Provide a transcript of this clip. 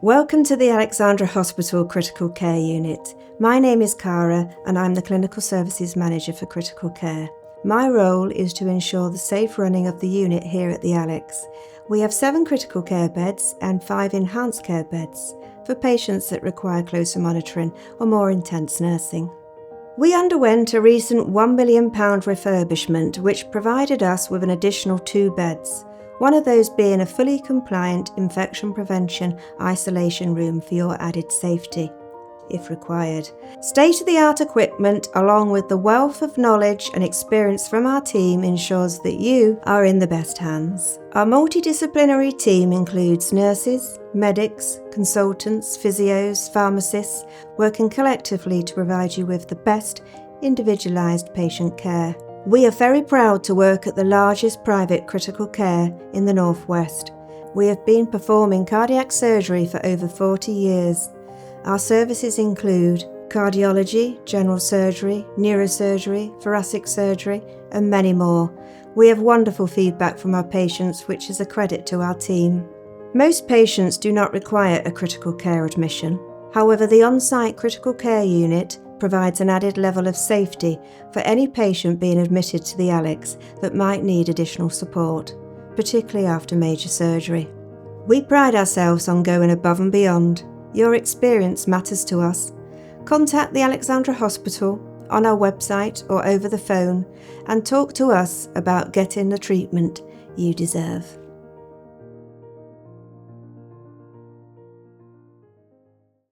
Welcome to the Alexandra Hospital Critical Care Unit. My name is Cara and I'm the Clinical Services Manager for Critical Care. My role is to ensure the safe running of the unit here at the Alex. We have 7 critical care beds and 5 enhanced care beds for patients that require closer monitoring or more intense nursing. We underwent a recent £1 million refurbishment which provided us with an additional 2 beds. One of those being a fully compliant infection prevention isolation room for your added safety, if required. State-of-the-art equipment along with the wealth of knowledge and experience from our team ensures that you are in the best hands. Our multidisciplinary team includes nurses, medics, consultants, physios, pharmacists, working collectively to provide you with the best individualised patient care. We are very proud to work at the largest private critical care in the Northwest. We have been performing cardiac surgery for over 40 years. Our services include cardiology, general surgery, neurosurgery, thoracic surgery, and many more. We have wonderful feedback from our patients, which is a credit to our team. Most patients do not require a critical care admission. However, the on-site critical care unit provides an added level of safety for any patient being admitted to the Alex that might need additional support, particularly after major surgery. We pride ourselves on going above and beyond. Your experience matters to us. Contact the Alexandra Hospital on our website or over the phone and talk to us about getting the treatment you deserve.